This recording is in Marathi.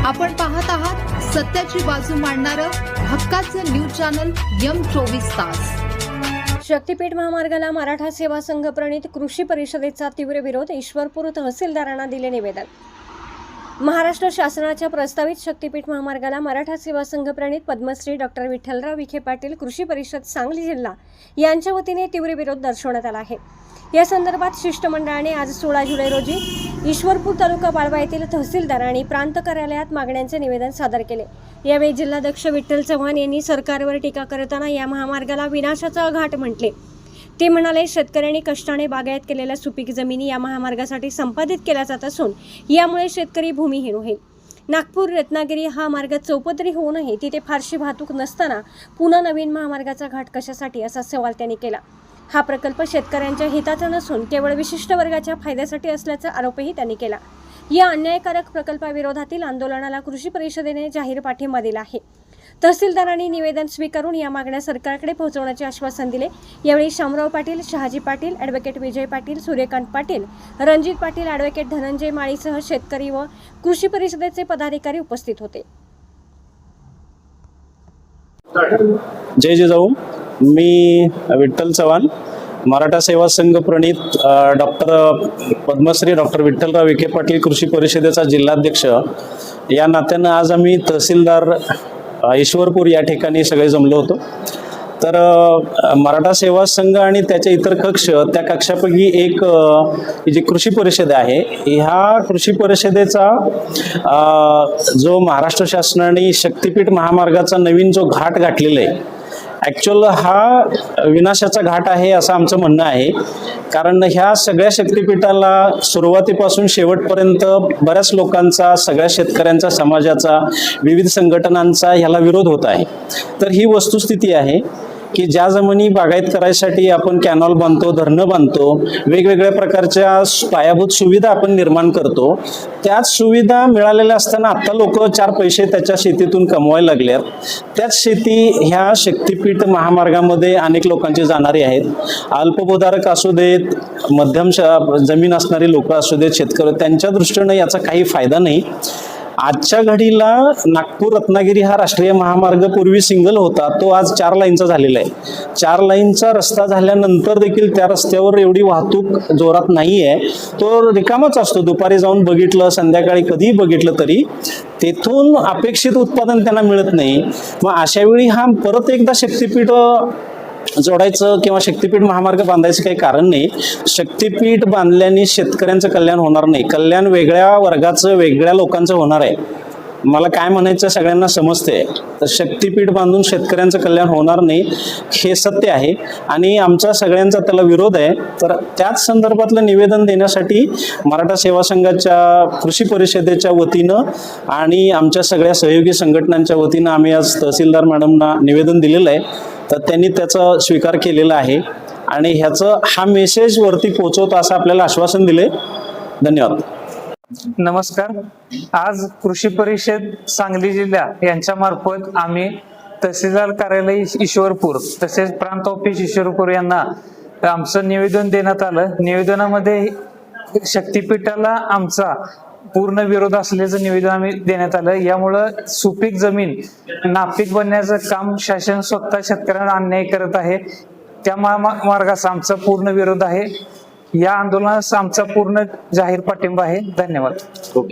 आपण पाहत आहात सत्याची बाजू मांडणारं हक्काचं न्यूज चॅनल M24 तास। शक्तीपीठ महामार्गाला मराठा सेवा संघ प्रणित कृषी परिषदेचा तीव्र विरोध। ईश्वरपूर तहसीलदारांना दिले निवेदन। महाराष्ट्र शासनाच्या प्रस्तावित शक्तीपीठ महामार्गाला मराठा सेवा संघ प्रणित पद्मश्री डॉक्टर विठ्ठलराव विखे पाटील कृषी परिषद सांगली जिल्हा यांच्या वतीने तीव्र विरोध दर्शवण्यात आला आहे। या संदर्भात शिष्टमंडळाने आज 16 जुलै रोजी ईश्वरपूर तालुका बाळवा येथील तहसीलदार आणि प्रांत कार्यालयात मागण्यांचे निवेदन सादर केले। यावेळी जिल्हाध्यक्ष विठ्ठल चव्हाण यांनी सरकारवर टीका करताना या महामार्गाला विनाशाचा घाट म्हटले। ते म्हणाले, शेतकऱ्यांनी कष्टाने बागायत केलेल्या सुपीक जमिनी या महामार्गासाठी संपादित केल्या जात असून यामुळे शेतकरी भूमिहीन होईल। नागपूर रत्नागिरी हा मार्ग चौपदरी होऊनही तिथे फारशी वाहतूक नसताना पुन्हा नवीन महामार्गाचा घाट कशासाठी असा सवाल त्यांनी केला। हा प्रकल्प शेतकऱ्यांच्या हिताचा नसून केवळ विशिष्ट वर्गाच्या फायद्यासाठी असल्याचा आरोपही त्यांनी केला। या अन्यायकारक प्रकल्पाविरोधातील आंदोलनाला कृषी परिषदेने जाहीर पाठिंबा दिला आहे। तहसीलदारांनी निवेदन स्वीकारून या मागण्या सरकारकडे पोहोचवण्याचे आश्वासन दिले। यावेळी शामराव पाटील, शहाजी पाटील, ॲडव्होकेट विजय पाटील, सूर्यकांत पाटील, रणजित पाटील, ॲडव्होकेट धनंजय माळीसह शेतकरी व कृषी परिषदेचे पदाधिकारी उपस्थित होते। जय जिजाऊ। मी विठ्ठल चव्हाण, मराठा सेवा संघ प्रणित पद्मश्री डॉक्टर विठ्ठलराव विखे पाटील कृषी परिषदेचा जिल्हाध्यक्ष या नात्यानं आज आम्ही तहसीलदार ईश्वरपूर या ठिकाणी सगळे जमलो होतो। तर मराठा सेवा संघ आणि त्याचे इतर कक्ष, त्या कक्षापैकी एक जी कृषी परिषद आहे, ह्या कृषी परिषदेचा जो महाराष्ट्र शासनाने शक्तीपीठ महामार्गाचा नवीन जो घाट गाठलेला आहे, ॲक्च्युअल हा विनाशाचा घाट आहे असं आमचं म्हणणं आहे। कारण ह्या सगळ्या शक्तीपीठाला सुरुवातीपासून शेवटपर्यंत बऱ्याच लोकांचा, सगळ्या शेतकऱ्यांचा, समाजाचा, विविध संघटनांचा ह्याला विरोध होत आहे। तर ही वस्तुस्थिती आहे की ज्या जमिनी बागायत करायसाठी आपण कॅनॉल बांधतो, धरणं बांधतो, वेगवेगळ्या प्रकारच्या पायाभूत सुविधा आपण निर्माण करतो, त्याच सुविधा मिळालेल्या असताना आता लोक 4 पैसे त्याच्या शेतीतून कमवायला लागल्यात। त्याच शेती ह्या शक्तीपीठ महामार्गामध्ये अनेक लोकांची जाणारी आहेत। अल्पभूधारक असू देत, मध्यम जमीन असणारी लोक असू देत, शेतकरी, त्यांच्या दृष्टीनं याचा काही फायदा नाही। आजच्या घडीला नागपूर रत्नागिरी हा राष्ट्रीय महामार्ग पूर्वी सिंगल होता, तो आज 4 लाईनचा झालेला आहे। 4 लाईनचा रस्ता झाल्यानंतर देखील त्या रस्त्यावर एवढी वाहतूक जोरात नाही आहे, तो रिकामाच असतो। दुपारी जाऊन बघितलं, संध्याकाळी कधीही बघितलं तरी तेथून अपेक्षित उत्पादन त्यांना मिळत नाही। मग अशा वेळी हा परत एकदा शक्तीपीठ जोडायचं किंवा शक्तीपीठ महामार्ग बांधायचं काही कारण नाही। शक्तीपीठ बांधल्याने शेतकऱ्यांचं कल्याण होणार नाही, कल्याण वेगळ्या वर्गाचं, वेगळ्या लोकांचं होणार आहे। मला काय म्हणायचं सगळ्यांना समजते। तर शक्तीपीठ बांधून शेतकऱ्यांचं कल्याण होणार नाही, हे सत्य आहे आणि आमचा सगळ्यांचा त्याला विरोध आहे। तर त्याच संदर्भातलं निवेदन देण्यासाठी मराठा सेवा संघाच्या कृषी परिषदेच्या वतीनं आणि आमच्या सगळ्या सहयोगी संघटनांच्या वतीनं आम्ही आज तहसीलदार मॅडमना निवेदन दिलेलं आहे। तर त्यांनी त्याचा स्वीकार केलेला आहे आणि ह्याचं हा मेसेज वरती पोहोचवतो असं आपल्याला आश्वासन दिले। धन्यवाद। नमस्कार। आज कृषी परिषद सांगली जिल्हा यांच्या मार्फत आम्ही तहसीलदार कार्यालय ईश्वरपूर तसेच प्रांत ऑफिस ईश्वरपूर यांना आमचं निवेदन देण्यात आलं। निवेदनामध्ये शक्तीपीठाला आमचा पूर्ण विरोध असल्याचं निवेदन आम्ही देण्यात आलं। यामुळं सुपीक जमीन नापीक बनण्याचं काम शासन स्वतः शेतकऱ्यांना अन्याय करत आहे। त्या मार्गाचा आमचा पूर्ण विरोध आहे। या आंदोलनास आमचा पूर्ण जाहीर पाठिंबा आहे। धन्यवाद।